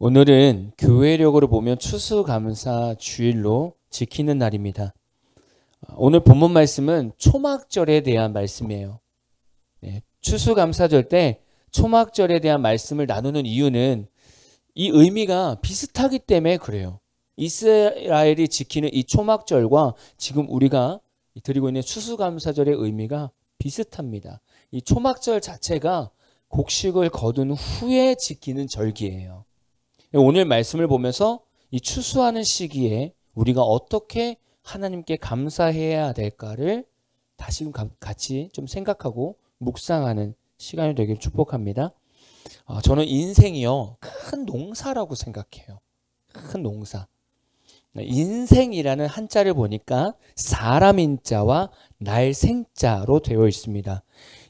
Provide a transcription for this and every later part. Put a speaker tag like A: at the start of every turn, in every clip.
A: 오늘은 교회력으로 보면 추수감사 주일로 지키는 날입니다. 오늘 본문 말씀은 초막절에 대한 말씀이에요. 추수감사절 때 초막절에 대한 말씀을 나누는 이유는 이 의미가 비슷하기 때문에 그래요. 이스라엘이 지키는 이 초막절과 지금 우리가 드리고 있는 추수감사절의 의미가 비슷합니다. 이 초막절 자체가 곡식을 거둔 후에 지키는 절기예요. 오늘 말씀을 보면서 이 추수하는 시기에 우리가 어떻게 하나님께 감사해야 될까를 다시금 같이 좀 생각하고 묵상하는 시간이 되길 축복합니다. 저는 인생이요, 큰 농사라고 생각해요. 큰 농사. 인생이라는 한자를 보니까 사람 인자와 날 생자로 되어 있습니다.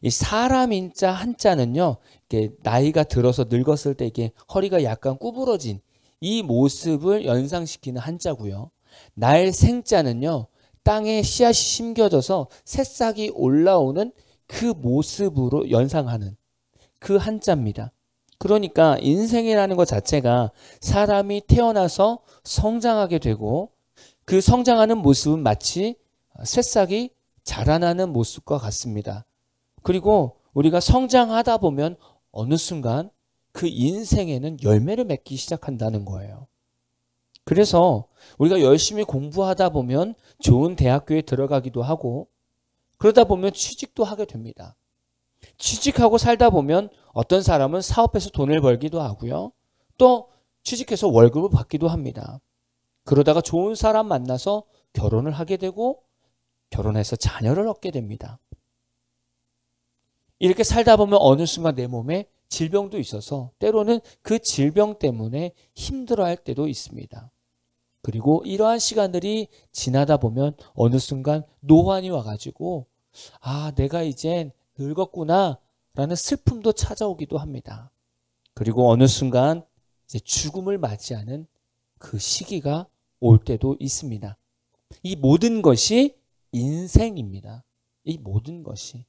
A: 이 사람 인자 한자는요, 이게 나이가 들어서 늙었을 때 이게 허리가 약간 구부러진 이 모습을 연상시키는 한자고요. 날 생자는요, 땅에 씨앗이 심겨져서 새싹이 올라오는 그 모습으로 연상하는 그 한자입니다. 그러니까 인생이라는 것 자체가 사람이 태어나서 성장하게 되고 그 성장하는 모습은 마치 새싹이 자라나는 모습과 같습니다. 그리고 우리가 성장하다 보면 어느 순간 그 인생에는 열매를 맺기 시작한다는 거예요. 그래서 우리가 열심히 공부하다 보면 좋은 대학교에 들어가기도 하고 그러다 보면 취직도 하게 됩니다. 취직하고 살다 보면 어떤 사람은 사업해서 돈을 벌기도 하고요. 또 취직해서 월급을 받기도 합니다. 그러다가 좋은 사람 만나서 결혼을 하게 되고 결혼해서 자녀를 얻게 됩니다. 이렇게 살다 보면 어느 순간 내 몸에 질병도 있어서 때로는 그 질병 때문에 힘들어할 때도 있습니다. 그리고 이러한 시간들이 지나다 보면 어느 순간 노환이 와가지고 내가 이젠 늙었구나 라는 슬픔도 찾아오기도 합니다. 그리고 어느 순간 이제 죽음을 맞이하는 그 시기가 올 때도 있습니다. 이 모든 것이 인생입니다. 이 모든 것이.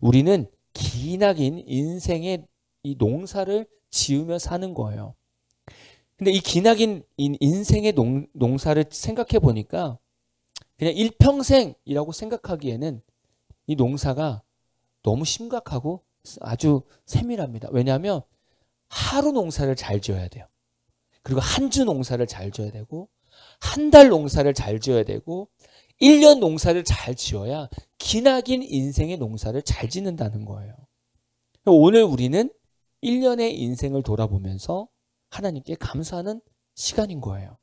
A: 우리는 기나긴 인생의 이 농사를 지으며 사는 거예요. 근데 이 기나긴 인생의 농사를 생각해 보니까 그냥 일평생이라고 생각하기에는 이 농사가 너무 심각하고 아주 세밀합니다. 왜냐하면 하루 농사를 잘 지어야 돼요. 그리고 한 주 농사를 잘 지어야 되고 한 달 농사를 잘 지어야 되고 1년 농사를 잘 지어야 기나긴 인생의 농사를 잘 짓는다는 거예요. 오늘 우리는 1년의 인생을 돌아보면서 하나님께 감사하는 시간인 거예요.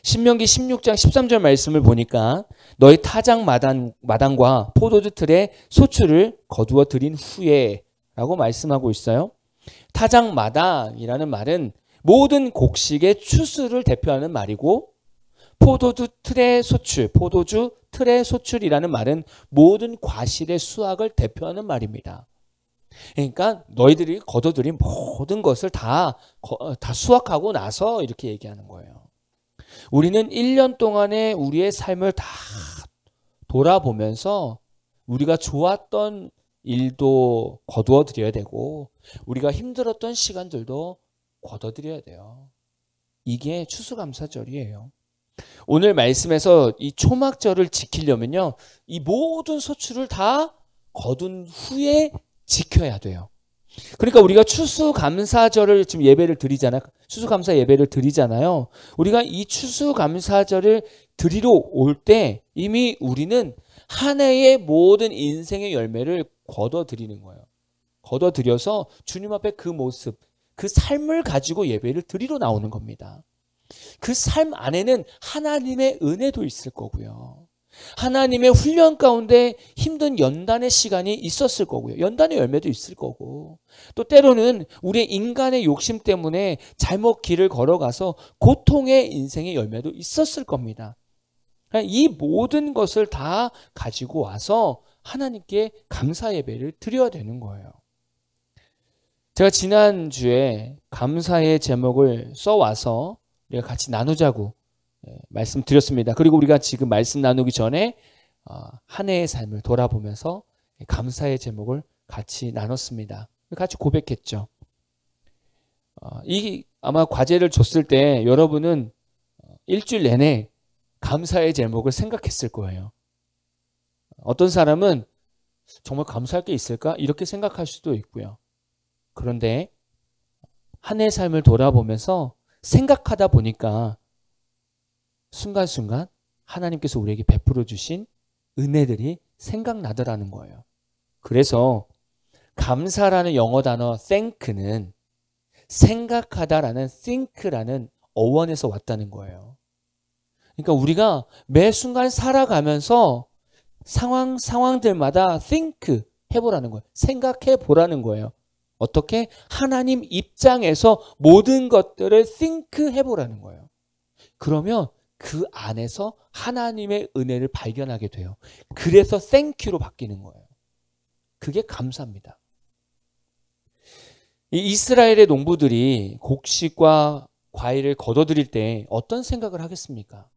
A: 신명기 16장 13절 말씀을 보니까 너희 타작 마당과 포도주 틀에 소출을 거두어 들인 후에 라고 말씀하고 있어요. 타작 마당이라는 말은 모든 곡식의 추수를 대표하는 말이고 포도주 틀의 소출이라는 말은 모든 과실의 수확을 대표하는 말입니다. 그러니까 너희들이 거둬들인 모든 것을 다 수확하고 나서 이렇게 얘기하는 거예요. 우리는 1년 동안의 우리의 삶을 다 돌아보면서 우리가 좋았던 일도 거두어 드려야 되고 우리가 힘들었던 시간들도 거둬 드려야 돼요. 이게 추수감사절이에요. 오늘 말씀에서 이 초막절을 지키려면요, 이 모든 소출을 다 거둔 후에 지켜야 돼요. 그러니까 우리가 추수감사절을 지금 예배를 드리잖아요. 추수감사 예배를 드리잖아요. 우리가 이 추수감사절을 드리러 올 때 이미 우리는 한 해의 모든 인생의 열매를 거둬들이는 거예요. 거둬들여서 주님 앞에 그 모습, 그 삶을 가지고 예배를 드리러 나오는 겁니다. 그 삶 안에는 하나님의 은혜도 있을 거고요. 하나님의 훈련 가운데 힘든 연단의 시간이 있었을 거고요. 연단의 열매도 있을 거고 또 때로는 우리의 인간의 욕심 때문에 잘못 길을 걸어가서 고통의 인생의 열매도 있었을 겁니다. 이 모든 것을 다 가지고 와서 하나님께 감사 예배를 드려야 되는 거예요. 제가 지난주에 감사의 제목을 써와서 우리가 같이 나누자고 말씀드렸습니다. 그리고 우리가 지금 말씀 나누기 전에 한 해의 삶을 돌아보면서 감사의 제목을 같이 나눴습니다. 같이 고백했죠. 이 아마 과제를 줬을 때 여러분은 일주일 내내 감사의 제목을 생각했을 거예요. 어떤 사람은 정말 감사할 게 있을까? 이렇게 생각할 수도 있고요. 그런데 한 해의 삶을 돌아보면서 생각하다 보니까 순간순간 하나님께서 우리에게 베풀어 주신 은혜들이 생각나더라는 거예요. 그래서 감사라는 영어 단어 thank는 생각하다라는 think라는 어원에서 왔다는 거예요. 그러니까 우리가 매 순간 살아가면서 상황들마다 think 해보라는 거예요. 생각해 보라는 거예요. 어떻게? 하나님 입장에서 모든 것들을 think 해보라는 거예요. 그러면 그 안에서 하나님의 은혜를 발견하게 돼요. 그래서 thank you로 바뀌는 거예요. 그게 감사입니다. 이 이스라엘의 농부들이 곡식과 과일을 거둬들일 때 어떤 생각을 하겠습니까?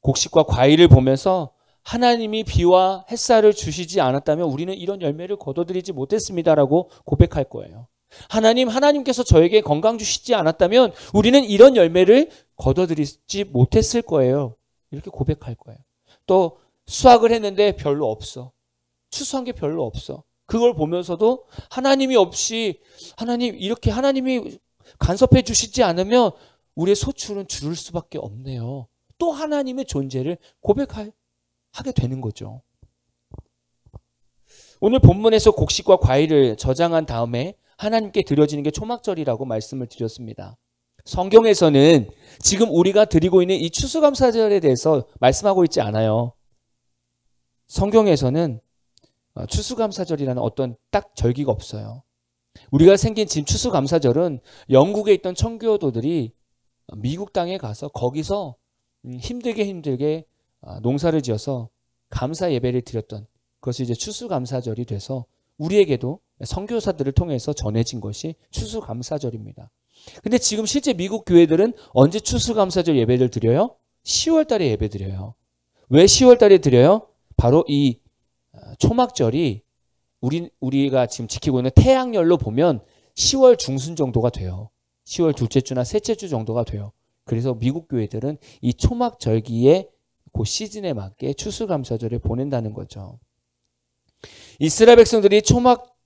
A: 곡식과 과일을 보면서 하나님이 비와 햇살을 주시지 않았다면 우리는 이런 열매를 거둬들이지 못했습니다라고 고백할 거예요. 하나님께서 저에게 건강 주시지 않았다면 우리는 이런 열매를 거둬들이지 못했을 거예요. 이렇게 고백할 거예요. 또 수확을 했는데 별로 없어. 추수한 게 별로 없어. 그걸 보면서도 하나님이 없이 하나님이 간섭해 주시지 않으면 우리의 소출은 줄을 수밖에 없네요. 또 하나님의 존재를 고백하게 되는 거죠. 오늘 본문에서 곡식과 과일을 저장한 다음에 하나님께 드려지는 게 초막절이라고 말씀을 드렸습니다. 성경에서는 지금 우리가 드리고 있는 이 추수감사절에 대해서 말씀하고 있지 않아요. 성경에서는 추수감사절이라는 어떤 딱 절기가 없어요. 우리가 생긴 지금 추수감사절은 영국에 있던 청교도들이 미국 땅에 가서 거기서 힘들게 농사를 지어서 감사 예배를 드렸던 그것이 이제 추수감사절이 돼서 우리에게도 선교사들을 통해서 전해진 것이 추수감사절입니다. 근데 지금 실제 미국 교회들은 언제 추수감사절 예배를 드려요? 10월 달에 예배 드려요. 왜 10월 달에 드려요? 바로 이 초막절이 우리가 지금 지키고 있는 태양열로 보면 10월 중순 정도가 돼요. 10월 둘째 주나 셋째 주 정도가 돼요. 그래서 미국 교회들은 이 초막절기의 그 시즌에 맞게 추수감사절을 보낸다는 거죠. 이스라엘 백성들이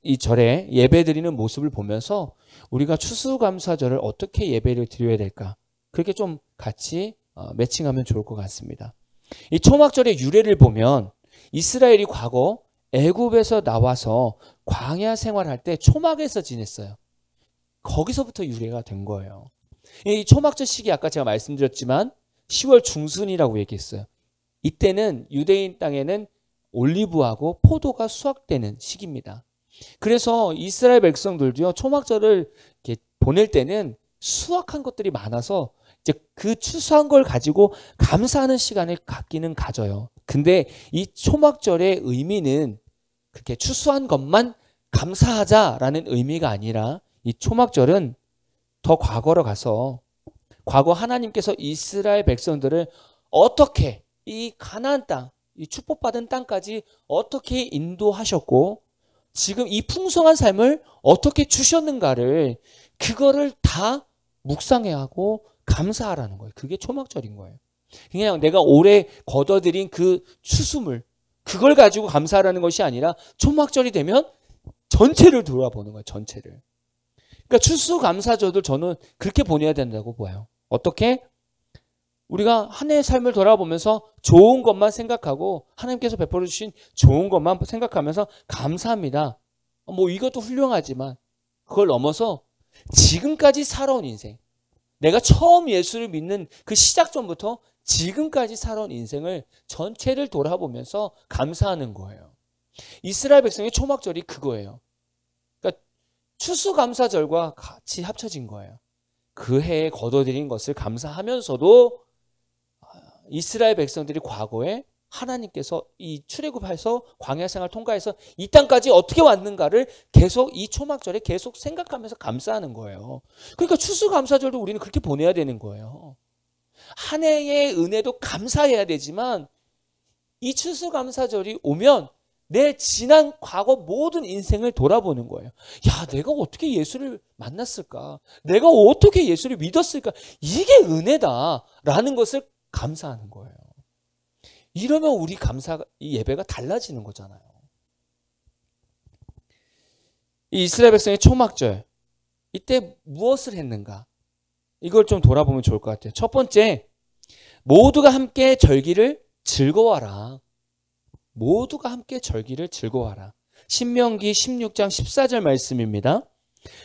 A: 이 절에 예배드리는 모습을 보면서 우리가 추수감사절을 어떻게 예배를 드려야 될까? 그렇게 좀 같이 매칭하면 좋을 것 같습니다. 이 초막절의 유래를 보면 이스라엘이 과거 애굽에서 나와서 광야 생활할 때 초막에서 지냈어요. 거기서부터 유래가 된 거예요. 이 초막절 시기 아까 제가 말씀드렸지만 10월 중순이라고 얘기했어요. 이때는 유대인 땅에는 올리브하고 포도가 수확되는 시기입니다. 그래서 이스라엘 백성들도요, 초막절을 이렇게 보낼 때는 수확한 것들이 많아서 이제 그 추수한 걸 가지고 감사하는 시간을 갖기는 가져요. 근데 이 초막절의 의미는 그렇게 추수한 것만 감사하자라는 의미가 아니라 이 초막절은 더 과거로 가서 과거 하나님께서 이스라엘 백성들을 어떻게 이 가나안 땅, 이 축복받은 땅까지 어떻게 인도하셨고 지금 이 풍성한 삶을 어떻게 주셨는가를 그거를 다 묵상해야 하고 감사하라는 거예요. 그게 초막절인 거예요. 그냥 내가 올해 거둬들인 그 추수물 그걸 가지고 감사하라는 것이 아니라 초막절이 되면 전체를 돌아보는 거예요. 전체를. 그러니까 추수감사절도 저는 그렇게 보내야 된다고 봐요. 어떻게? 우리가 한 해의 삶을 돌아보면서 좋은 것만 생각하고 하나님께서 베풀어 주신 좋은 것만 생각하면서 감사합니다. 뭐 이것도 훌륭하지만 그걸 넘어서 지금까지 살아온 인생, 내가 처음 예수를 믿는 그 시작점부터 지금까지 살아온 인생을 전체를 돌아보면서 감사하는 거예요. 이스라엘 백성의 초막절이 그거예요. 그러니까 추수감사절과 같이 합쳐진 거예요. 그 해에 거둬들인 것을 감사하면서도 이스라엘 백성들이 과거에 하나님께서 이 출애굽해서 광야 생활 통과해서 이 땅까지 어떻게 왔는가를 계속 이 초막절에 계속 생각하면서 감사하는 거예요. 그러니까 추수감사절도 우리는 그렇게 보내야 되는 거예요. 한 해의 은혜도 감사해야 되지만 이 추수감사절이 오면 내 지난 과거 모든 인생을 돌아보는 거예요. 야, 내가 어떻게 예수를 만났을까? 내가 어떻게 예수를 믿었을까? 이게 은혜다라는 것을 감사하는 거예요. 이러면 우리 이 예배가 달라지는 거잖아요. 이 이스라엘 백성의 초막절, 이때 무엇을 했는가? 이걸 좀 돌아보면 좋을 것 같아요. 첫 번째, 모두가 함께 절기를 즐거워하라. 모두가 함께 절기를 즐거워하라. 신명기 16장 14절 말씀입니다.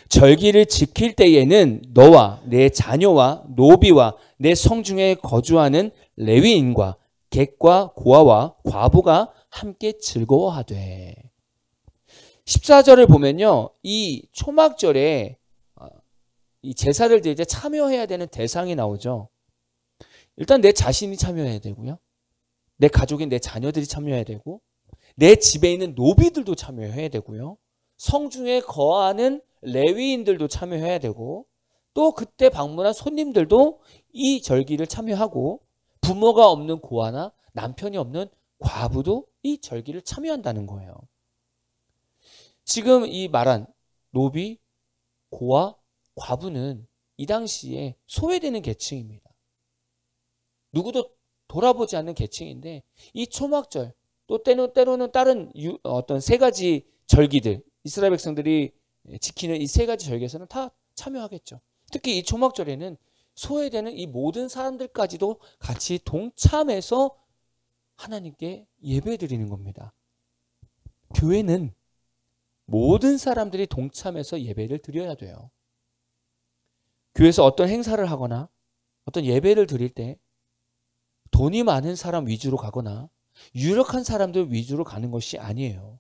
A: 절기를 지킬 때에는 너와 내 자녀와 노비와 내 성중에 거주하는 레위인과 객과 고아와 과부가 함께 즐거워하되. 14절을 보면요, 이 초막절에 이 제사를 드릴 때 참여해야 되는 대상이 나오죠. 일단 내 자신이 참여해야 되고요. 내 가족인 내 자녀들이 참여해야 되고, 내 집에 있는 노비들도 참여해야 되고요. 성중에 거하는 레위인들도 참여해야 되고, 또 그때 방문한 손님들도 이 절기를 참여하고, 부모가 없는 고아나 남편이 없는 과부도 이 절기를 참여한다는 거예요. 지금 이 말한 노비, 고아, 과부는 이 당시에 소외되는 계층입니다. 누구도 돌아보지 않는 계층인데, 이 초막절, 또 때로는 다른 어떤 세 가지 절기들, 이스라엘 백성들이 지키는 이 세 가지 절기에서는 다 참여하겠죠. 특히 이 초막절에는 소외되는 이 모든 사람들까지도 같이 동참해서 하나님께 예배드리는 겁니다. 교회는 모든 사람들이 동참해서 예배를 드려야 돼요. 교회에서 어떤 행사를 하거나 어떤 예배를 드릴 때 돈이 많은 사람 위주로 가거나 유력한 사람들 위주로 가는 것이 아니에요.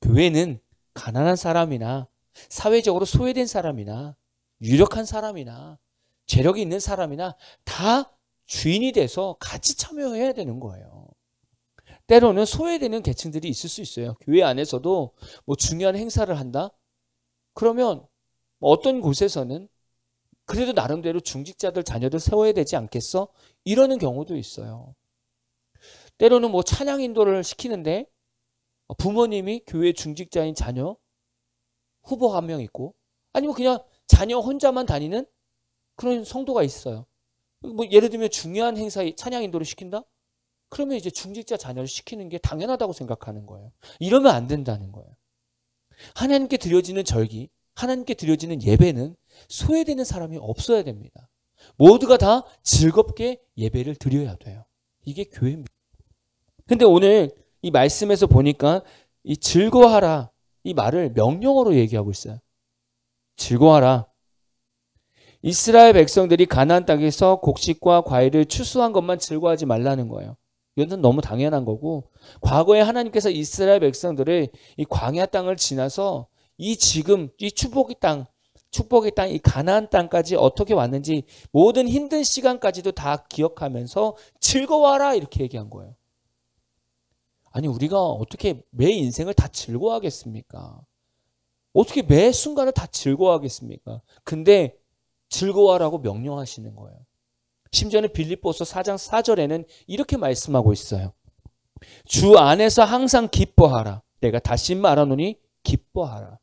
A: 교회는 가난한 사람이나 사회적으로 소외된 사람이나 유력한 사람이나 재력이 있는 사람이나 다 주인이 돼서 같이 참여해야 되는 거예요. 때로는 소외되는 계층들이 있을 수 있어요. 교회 안에서도 뭐 중요한 행사를 한다? 그러면 어떤 곳에서는 그래도 나름대로 중직자들 자녀들 세워야 되지 않겠어? 이러는 경우도 있어요. 때로는 뭐 찬양 인도를 시키는데 부모님이 교회 중직자인 자녀 후보 한 명 있고, 아니면 그냥 자녀 혼자만 다니는 그런 성도가 있어요. 뭐 예를 들면 중요한 행사에 찬양 인도를 시킨다? 그러면 이제 중직자 자녀를 시키는 게 당연하다고 생각하는 거예요. 이러면 안 된다는 거예요. 하나님께 드려지는 절기, 하나님께 드려지는 예배는 소외되는 사람이 없어야 됩니다. 모두가 다 즐겁게 예배를 드려야 돼요. 이게 교회입니다. 근데 오늘 이 말씀에서 보니까 이 즐거워하라, 이 말을 명령어로 얘기하고 있어요. 즐거워하라. 이스라엘 백성들이 가나안 땅에서 곡식과 과일을 추수한 것만 즐거워하지 말라는 거예요. 이건 너무 당연한 거고, 과거에 하나님께서 이스라엘 백성들을 이 광야 땅을 지나서 이 지금 이 축복의 땅 이 가나안 땅까지 어떻게 왔는지 모든 힘든 시간까지도 다 기억하면서 즐거워하라 이렇게 얘기한 거예요. 아니, 우리가 어떻게 매 인생을 다 즐거워하겠습니까? 어떻게 매 순간을 다 즐거워하겠습니까? 근데 즐거워하라고 명령하시는 거예요. 심지어는 빌립보서 4장 4절에는 이렇게 말씀하고 있어요. 주 안에서 항상 기뻐하라. 내가 다시 말하노니 기뻐하라.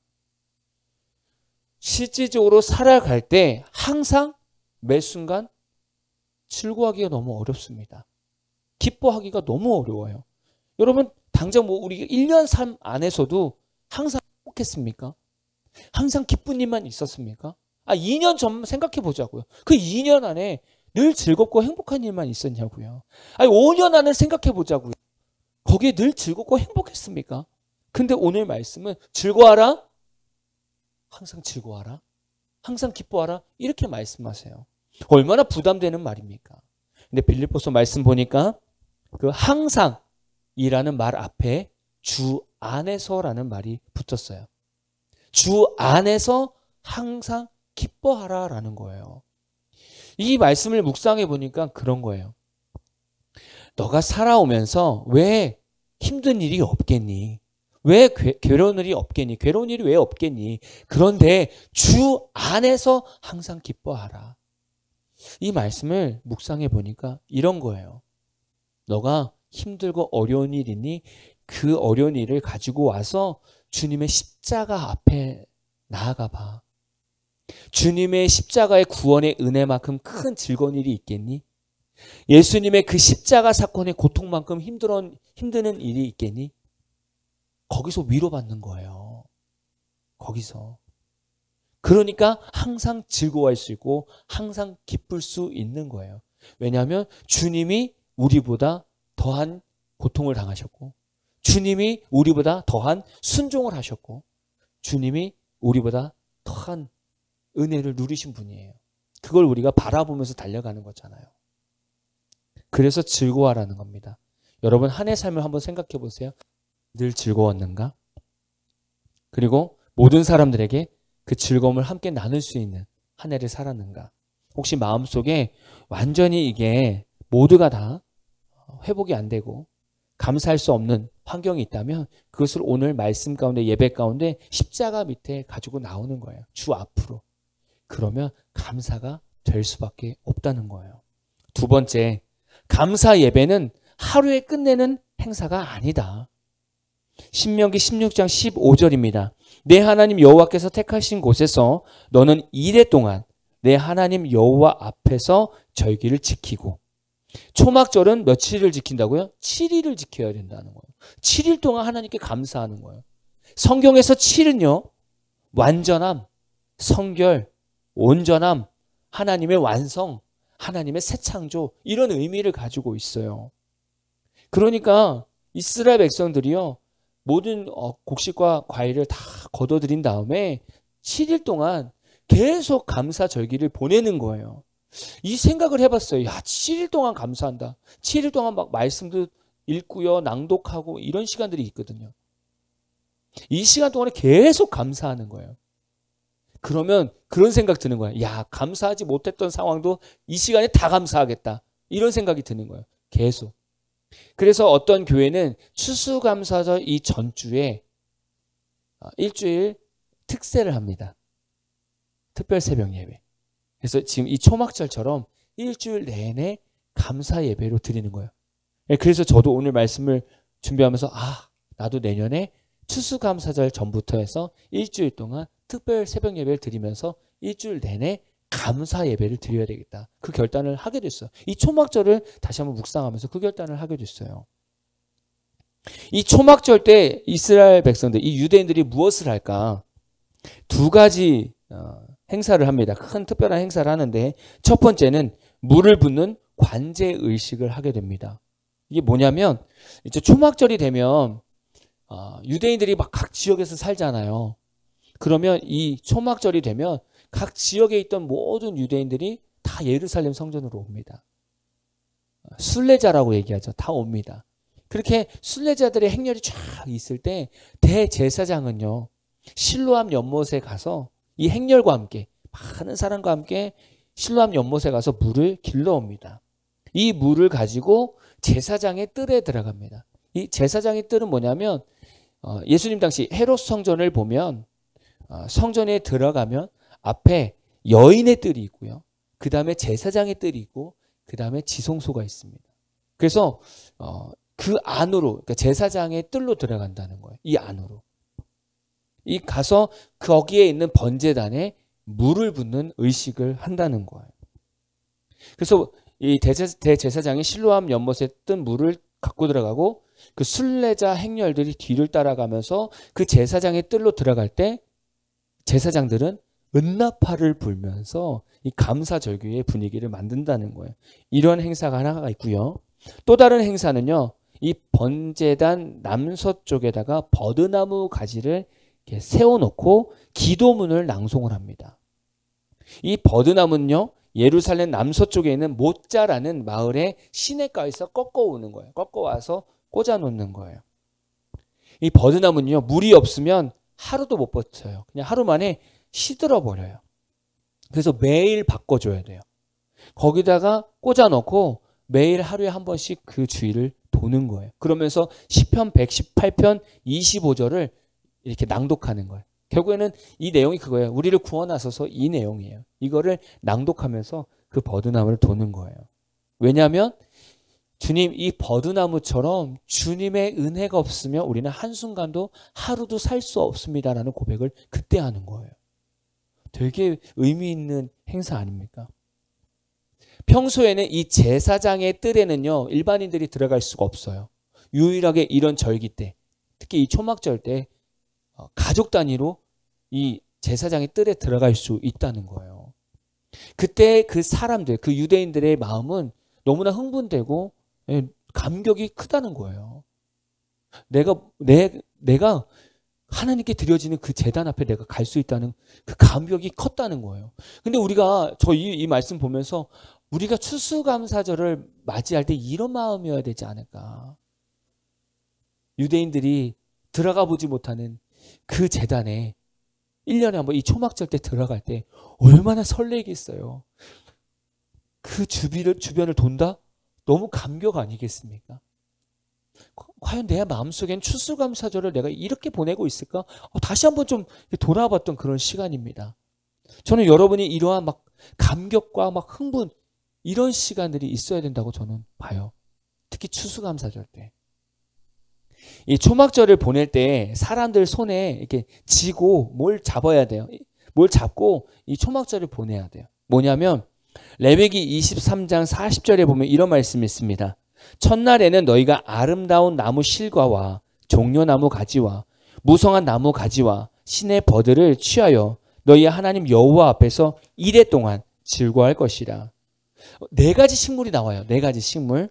A: 실질적으로 살아갈 때 항상 매 순간 즐거워하기가 너무 어렵습니다. 기뻐하기가 너무 어려워요. 여러분, 당장 뭐 우리 1년 삶 안에서도 항상 행복했습니까? 항상 기쁜 일만 있었습니까? 2년 전 생각해 보자고요. 그 2년 안에 늘 즐겁고 행복한 일만 있었냐고요. 5년 안을 생각해 보자고요. 거기에 늘 즐겁고 행복했습니까? 근데 오늘 말씀은 즐거워하라. 항상 즐거워하라. 항상 기뻐하라. 이렇게 말씀하세요. 얼마나 부담되는 말입니까? 근데 빌립보서 말씀 보니까 그 항상이라는 말 앞에 주 안에서라는 말이 붙었어요. 주 안에서 항상 기뻐하라라는 거예요. 이 말씀을 묵상해 보니까 그런 거예요. 너가 살아오면서 왜 힘든 일이 없겠니? 왜 괴로운 일이 없겠니? 괴로운 일이 왜 없겠니? 그런데 주 안에서 항상 기뻐하라. 이 말씀을 묵상해 보니까 이런 거예요. 너가 힘들고 어려운 일 있니? 그 어려운 일을 가지고 와서 주님의 십자가 앞에 나아가 봐. 주님의 십자가의 구원의 은혜만큼 큰 즐거운 일이 있겠니? 예수님의 그 십자가 사건의 고통만큼 힘드는 일이 있겠니? 거기서 위로받는 거예요. 거기서. 그러니까 항상 즐거워할 수 있고 항상 기쁠 수 있는 거예요. 왜냐하면 주님이 우리보다 더한 고통을 당하셨고, 주님이 우리보다 더한 순종을 하셨고, 주님이 우리보다 더한 은혜를 누리신 분이에요. 그걸 우리가 바라보면서 달려가는 거잖아요. 그래서 즐거워하라는 겁니다. 여러분, 한 해 삶을 한번 생각해 보세요. 늘 즐거웠는가? 그리고 모든 사람들에게 그 즐거움을 함께 나눌 수 있는 한 해를 살았는가? 혹시 마음속에 완전히 이게 모두가 다 회복이 안 되고 감사할 수 없는 환경이 있다면 그것을 오늘 말씀 가운데, 예배 가운데 십자가 밑에 가지고 나오는 거예요. 주 앞으로. 그러면 감사가 될 수밖에 없다는 거예요. 두 번째, 감사 예배는 하루에 끝내는 행사가 아니다. 신명기 16장 15절입니다. 내 하나님 여호와께서 택하신 곳에서 너는 이래 동안 내 하나님 여호와 앞에서 절기를 지키고, 초막절은 며칠을 지킨다고요? 7일을 지켜야 된다는 거예요. 7일 동안 하나님께 감사하는 거예요. 성경에서 7은요, 완전함, 성결, 온전함, 하나님의 완성, 하나님의 새 창조, 이런 의미를 가지고 있어요. 그러니까 이스라엘 백성들이요, 모든 곡식과 과일을 다 거둬들인 다음에 7일 동안 계속 감사 절기를 보내는 거예요. 이 생각을 해봤어요. 야, 7일 동안 감사한다. 7일 동안 막 말씀도 읽고요, 낭독하고 이런 시간들이 있거든요. 이 시간 동안에 계속 감사하는 거예요. 그러면 그런 생각 드는 거예요. 야, 감사하지 못했던 상황도 이 시간에 다 감사하겠다. 이런 생각이 드는 거예요. 계속. 그래서 어떤 교회는 추수감사절 이 전주에 일주일 특세를 합니다. 특별 새벽 예배. 그래서 지금 이 초막절처럼 일주일 내내 감사 예배로 드리는 거예요. 그래서 저도 오늘 말씀을 준비하면서 나도 내년에 추수감사절 전부터 해서 일주일 동안 특별 새벽 예배를 드리면서 일주일 내내 감사 예배를 드려야 되겠다. 그 결단을 하게 됐어요. 이 초막절을 다시 한번 묵상하면서 그 결단을 하게 됐어요. 이 초막절 때 이스라엘 백성들, 이 유대인들이 무엇을 할까? 두 가지 행사를 합니다. 큰 특별한 행사를 하는데, 첫 번째는 물을 붓는 관제 의식을 하게 됩니다. 이게 뭐냐면, 이제 초막절이 되면 유대인들이 막 각 지역에서 살잖아요. 그러면 이 초막절이 되면 각 지역에 있던 모든 유대인들이 다 예루살렘 성전으로 옵니다. 순례자라고 얘기하죠. 다 옵니다. 그렇게 순례자들의 행렬이 쫙 있을 때 대제사장은요, 실로암 연못에 가서 이 행렬과 함께, 많은 사람과 함께 실로암 연못에 가서 물을 길러옵니다. 이 물을 가지고 제사장의 뜰에 들어갑니다. 이 제사장의 뜰은 뭐냐면, 예수님 당시 헤롯 성전을 보면 성전에 들어가면 앞에 여인의 뜰이 있고요, 그 다음에 제사장의 뜰이 있고, 그 다음에 지성소가 있습니다. 그래서 그 안으로, 그러니까 제사장의 뜰로 들어간다는 거예요. 이 안으로. 이 가서 거기에 있는 번제단에 물을 붓는 의식을 한다는 거예요. 그래서 이 대제사장이 실로암 연못에 뜬 물을 갖고 들어가고, 그 순례자 행렬들이 뒤를 따라가면서 그 제사장의 뜰로 들어갈 때 제사장들은 은나팔을 불면서 이 감사절기의 분위기를 만든다는 거예요. 이런 행사가 하나가 있고요. 또 다른 행사는요, 이 번제단 남서쪽에다가 버드나무 가지를 이렇게 세워놓고 기도문을 낭송을 합니다. 이 버드나무는요, 예루살렘 남서쪽에 있는 모짜라는 마을의 시내가에서 꺾어오는 거예요. 꺾어와서 꽂아놓는 거예요. 이 버드나무는요, 물이 없으면 하루도 못 버텨요. 그냥 하루 만에 시들어 버려요. 그래서 매일 바꿔줘야 돼요. 거기다가 꽂아놓고 매일 하루에 한 번씩 그 주위를 도는 거예요. 그러면서 시편 118편 25절을 이렇게 낭독하는 거예요. 결국에는 이 내용이 그거예요. 우리를 구원하소서, 이 내용이에요. 이거를 낭독하면서 그 버드나무를 도는 거예요. 왜냐하면 주님, 이 버드나무처럼 주님의 은혜가 없으면 우리는 한순간도 하루도 살 수 없습니다라는 고백을 그때 하는 거예요. 되게 의미 있는 행사 아닙니까? 평소에는 이 제사장의 뜰에는요, 일반인들이 들어갈 수가 없어요. 유일하게 이런 절기 때, 특히 이 초막절 때 가족 단위로 이 제사장의 뜰에 들어갈 수 있다는 거예요. 그때 그 사람들, 그 유대인들의 마음은 너무나 흥분되고 감격이 크다는 거예요. 내가 하나님께 드려지는 그 제단 앞에 내가 갈 수 있다는 그 감격이 컸다는 거예요. 근데 우리가 이 말씀 보면서 우리가 추수감사절을 맞이할 때 이런 마음이어야 되지 않을까. 유대인들이 들어가 보지 못하는 그 제단에 1년에 한번 이 초막절 때 들어갈 때 얼마나 설레겠어요. 그 주변을 돈다? 너무 감격 아니겠습니까? 과연 내 마음속엔 추수감사절을 내가 이렇게 보내고 있을까? 다시 한번 좀 돌아봤던 그런 시간입니다. 저는 여러분이 이러한 막 감격과 막 흥분 이런 시간들이 있어야 된다고 저는 봐요. 특히 추수감사절 때. 이 초막절을 보낼 때 사람들 손에 이렇게 쥐고 뭘 잡아야 돼요. 뭘 잡고 이 초막절을 보내야 돼요. 뭐냐면 레위기 23장 40절에 보면 이런 말씀이 있습니다. 첫날에는 너희가 아름다운 나무 실과와 종려나무 가지와 무성한 나무 가지와 신의 버드를 취하여 너희 하나님 여호와 앞에서 이레 동안 즐거워할 것이라. 4가지 식물이 나와요. 4가지 식물.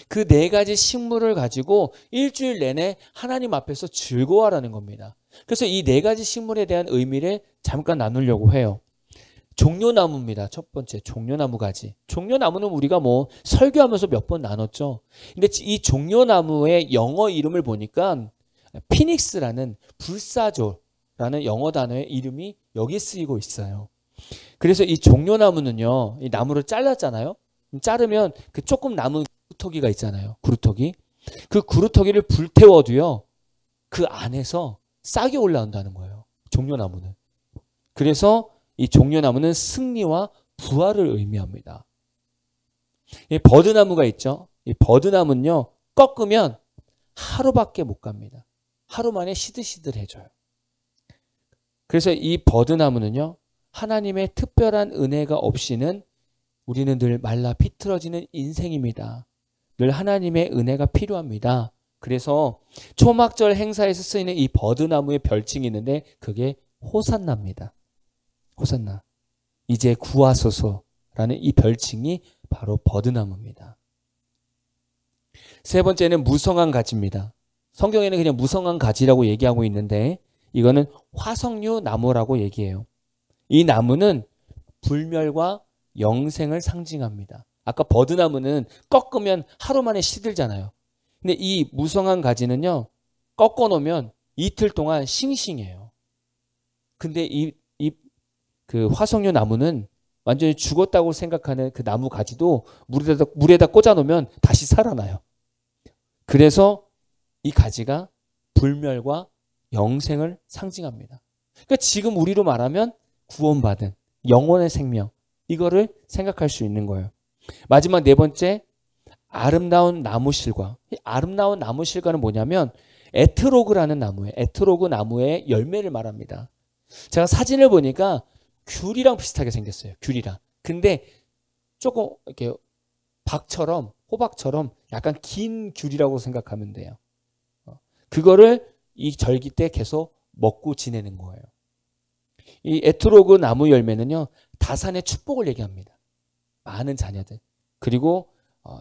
A: 그 4가지 식물을 가지고 일주일 내내 하나님 앞에서 즐거워하라는 겁니다. 그래서 이 4가지 식물에 대한 의미를 잠깐 나누려고 해요. 종려나무입니다. 첫 번째 종려나무 가지. 종려나무는 우리가 뭐 설교하면서 몇 번 나눴죠. 근데 이 종려나무의 영어 이름을 보니까 피닉스라는 불사조라는 영어 단어의 이름이 여기 쓰이고 있어요. 그래서 이 종려나무는요, 이 나무를 잘랐잖아요. 자르면 그 조금 남은 구루터기가 있잖아요. 구루터기. 그 구루터기를 불태워도요, 그 안에서 싹이 올라온다는 거예요. 종려나무는. 그래서 이 종려나무는 승리와 부활을 의미합니다. 이 버드나무가 있죠. 이 버드나무는요, 꺾으면 하루밖에 못 갑니다. 하루 만에 시들시들해져요. 그래서 이 버드나무는요, 하나님의 특별한 은혜가 없이는 우리는 늘 말라 비틀어지는 인생입니다. 늘 하나님의 은혜가 필요합니다. 그래서 초막절 행사에서 쓰이는 이 버드나무의 별칭이 있는데 그게 호산나입니다. 호산나. 이제 구하소서라는 이 별칭이 바로 버드나무입니다. 세 번째는 무성한 가지입니다. 성경에는 그냥 무성한 가지라고 얘기하고 있는데 이거는 화석류 나무라고 얘기해요. 이 나무는 불멸과 영생을 상징합니다. 아까 버드나무는 꺾으면 하루 만에 시들잖아요. 근데 이 무성한 가지는요, 꺾어 놓으면 이틀 동안 싱싱해요. 근데 그 화석류 나무는 완전히 죽었다고 생각하는 그 나무 가지도 물에다 꽂아 놓으면 다시 살아나요. 그래서 이 가지가 불멸과 영생을 상징합니다. 그러니까 지금 우리로 말하면 구원받은 영혼의 생명, 이거를 생각할 수 있는 거예요. 마지막 4번째, 아름다운 나무실과. 이 아름다운 나무실과는 뭐냐면 에트로그라는 나무예요. 에트로그 나무의 열매를 말합니다. 제가 사진을 보니까 귤이랑 비슷하게 생겼어요. 귤이랑. 근데 조금 이렇게 호박처럼 약간 긴 귤이라고 생각하면 돼요. 그거를 이 절기 때 계속 먹고 지내는 거예요. 이 에트로그 나무 열매는요, 다산의 축복을 얘기합니다. 많은 자녀들. 그리고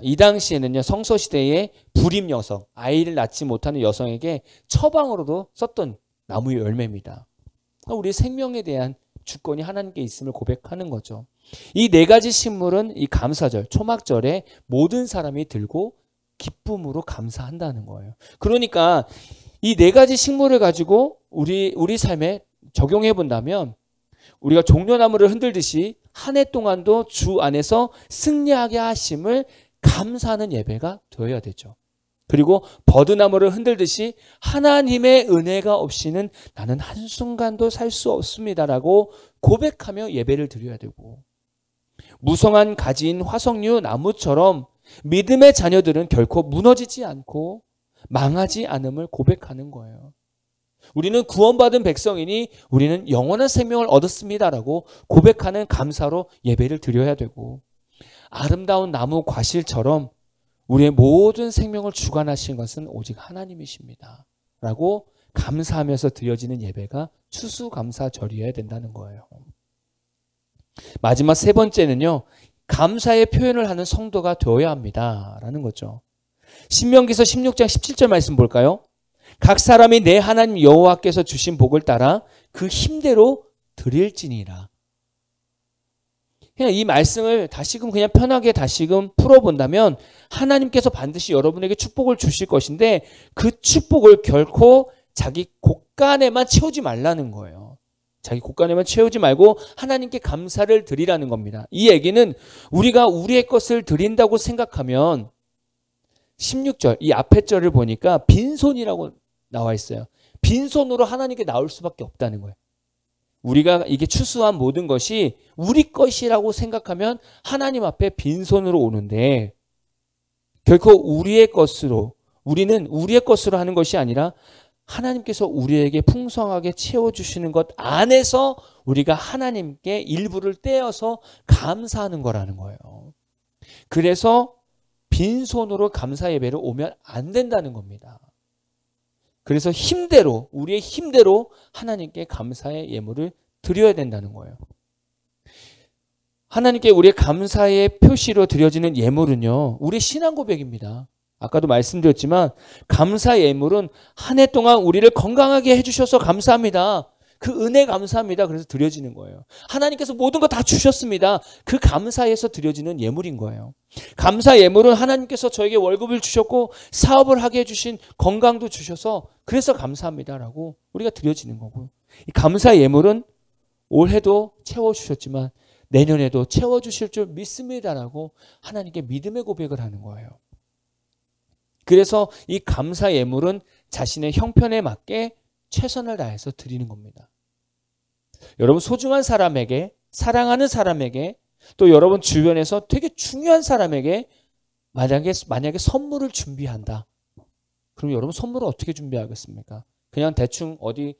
A: 이 당시에는요, 성서시대의 불임 여성, 아이를 낳지 못하는 여성에게 처방으로도 썼던 나무 열매입니다. 우리 생명에 대한 주권이 하나님께 있음을 고백하는 거죠. 이 4가지 식물은 이 감사절, 초막절에 모든 사람이 들고 기쁨으로 감사한다는 거예요. 그러니까 이 4가지 식물을 가지고 우리 삶에 적용해 본다면 우리가 종려나무를 흔들듯이 한 해 동안도 주 안에서 승리하게 하심을 감사하는 예배가 되어야 되죠. 그리고 버드나무를 흔들듯이 하나님의 은혜가 없이는 나는 한순간도 살 수 없습니다라고 고백하며 예배를 드려야 되고, 무성한 가지인 화석류 나무처럼 믿음의 자녀들은 결코 무너지지 않고 망하지 않음을 고백하는 거예요. 우리는 구원받은 백성이니 우리는 영원한 생명을 얻었습니다라고 고백하는 감사로 예배를 드려야 되고, 아름다운 나무 과실처럼 우리의 모든 생명을 주관하신 것은 오직 하나님이십니다 라고 감사하면서 드려지는 예배가 추수감사절이어야 된다는 거예요. 마지막 세 번째는요, 감사의 표현을 하는 성도가 되어야 합니다라는 거죠. 신명기서 16장 17절 말씀 볼까요? 각 사람이 내 하나님 여호와께서 주신 복을 따라 그 힘대로 드릴지니라. 그냥 이 말씀을 다시금 그냥 편하게 다시금 풀어본다면, 하나님께서 반드시 여러분에게 축복을 주실 것인데 그 축복을 결코 자기 곳간에만 채우지 말라는 거예요. 자기 곳간에만 채우지 말고 하나님께 감사를 드리라는 겁니다. 이 얘기는 우리가 우리의 것을 드린다고 생각하면 16절 이 앞에 절을 보니까 빈손이라고 나와 있어요. 빈손으로 하나님께 나올 수밖에 없다는 거예요. 우리가 이게 추수한 모든 것이 우리 것이라고 생각하면 하나님 앞에 빈손으로 오는데, 결코 우리의 것으로, 우리는 우리의 것으로 하는 것이 아니라 하나님께서 우리에게 풍성하게 채워주시는 것 안에서 우리가 하나님께 일부를 떼어서 감사하는 거라는 거예요. 그래서 빈손으로 감사 예배를 오면 안 된다는 겁니다. 그래서 힘대로, 우리의 힘대로 하나님께 감사의 예물을 드려야 된다는 거예요. 하나님께 우리의 감사의 표시로 드려지는 예물은요, 우리의 신앙 고백입니다. 아까도 말씀드렸지만 감사 예물은 한 해 동안 우리를 건강하게 해주셔서 감사합니다. 그 은혜 감사합니다. 그래서 드려지는 거예요. 하나님께서 모든 거 다 주셨습니다. 그 감사에서 드려지는 예물인 거예요. 감사 예물은 하나님께서 저에게 월급을 주셨고 사업을 하게 해주신 건강도 주셔서 그래서 감사합니다라고 우리가 드려지는 거고요. 이 감사 예물은 올해도 채워주셨지만 내년에도 채워주실 줄 믿습니다라고 하나님께 믿음의 고백을 하는 거예요. 그래서 이 감사 예물은 자신의 형편에 맞게 최선을 다해서 드리는 겁니다. 여러분 소중한 사람에게, 사랑하는 사람에게, 또 여러분 주변에서 되게 중요한 사람에게 만약에 선물을 준비한다. 그럼 여러분 선물을 어떻게 준비하겠습니까? 그냥 대충 어디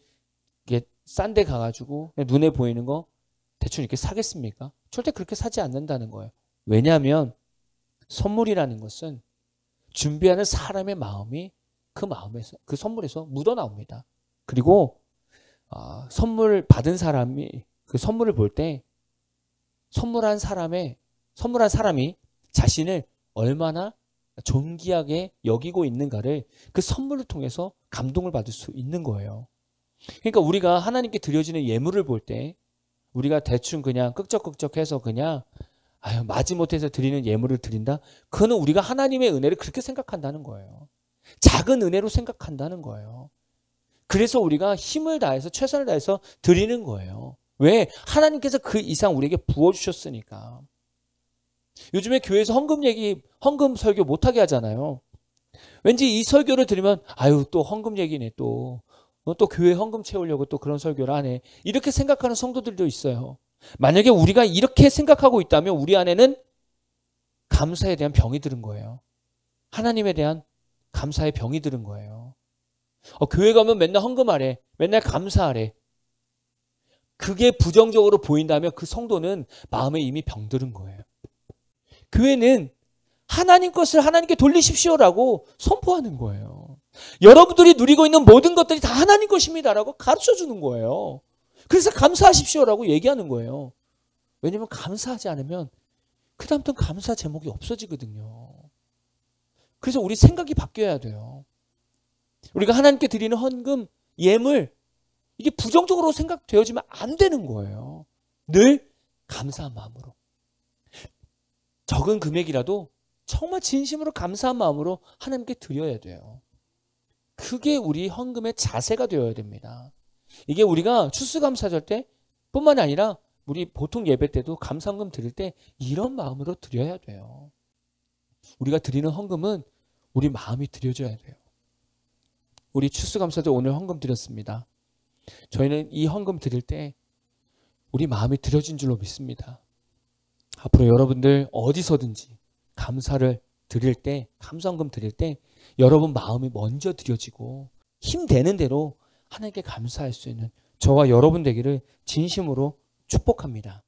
A: 싼 데 가가지고 그냥 눈에 보이는 거 대충 이렇게 사겠습니까? 절대 그렇게 사지 않는다는 거예요. 왜냐하면 선물이라는 것은 준비하는 사람의 마음이 그 마음에서, 그 선물에서 묻어나옵니다. 그리고 선물 받은 사람이 그 선물을 볼 때 선물한 사람이 자신을 얼마나 존귀하게 여기고 있는가를 그 선물을 통해서 감동을 받을 수 있는 거예요. 그러니까 우리가 하나님께 드려지는 예물을 볼 때 우리가 대충 그냥 끄적끄적해서 그냥 마지못해서 드리는 예물을 드린다? 그거는 우리가 하나님의 은혜를 그렇게 생각한다는 거예요. 작은 은혜로 생각한다는 거예요. 그래서 우리가 힘을 다해서 최선을 다해서 드리는 거예요. 왜? 하나님께서 그 이상 우리에게 부어주셨으니까. 요즘에 교회에서 헌금 설교 못하게 하잖아요. 왠지 이 설교를 들으면 또 헌금 얘기네 또 교회 헌금 채우려고 또 그런 설교를 하네. 이렇게 생각하는 성도들도 있어요. 만약에 우리가 이렇게 생각하고 있다면 우리 안에는 감사에 대한 병이 들은 거예요. 하나님에 대한 감사의 병이 들은 거예요. 교회 가면 맨날 헌금하래. 맨날 감사하래. 그게 부정적으로 보인다면 그 성도는 마음에 이미 병들은 거예요. 교회는 하나님 것을 하나님께 돌리십시오라고 선포하는 거예요. 여러분들이 누리고 있는 모든 것들이 다 하나님 것입니다라고 가르쳐주는 거예요. 그래서 감사하십시오라고 얘기하는 거예요. 왜냐하면 감사하지 않으면 그 다음부터는 감사 제목이 없어지거든요. 그래서 우리 생각이 바뀌어야 돼요. 우리가 하나님께 드리는 헌금, 예물, 이게 부정적으로 생각되어지면 안 되는 거예요. 늘 감사한 마음으로. 적은 금액이라도 정말 진심으로 감사한 마음으로 하나님께 드려야 돼요. 그게 우리 헌금의 자세가 되어야 됩니다. 이게 우리가 추수감사절 때 뿐만 아니라 우리 보통 예배 때도 감사헌금 드릴 때 이런 마음으로 드려야 돼요. 우리가 드리는 헌금은 우리 마음이 드려져야 돼요. 우리 추수감사절 오늘 헌금 드렸습니다. 저희는 이 헌금 드릴 때 우리 마음이 드려진 줄로 믿습니다. 앞으로 여러분들 어디서든지 감사를 드릴 때, 감사헌금 드릴 때 여러분 마음이 먼저 드려지고 힘 되는 대로 하나님께 감사할 수 있는 저와 여러분 되기를 진심으로 축복합니다.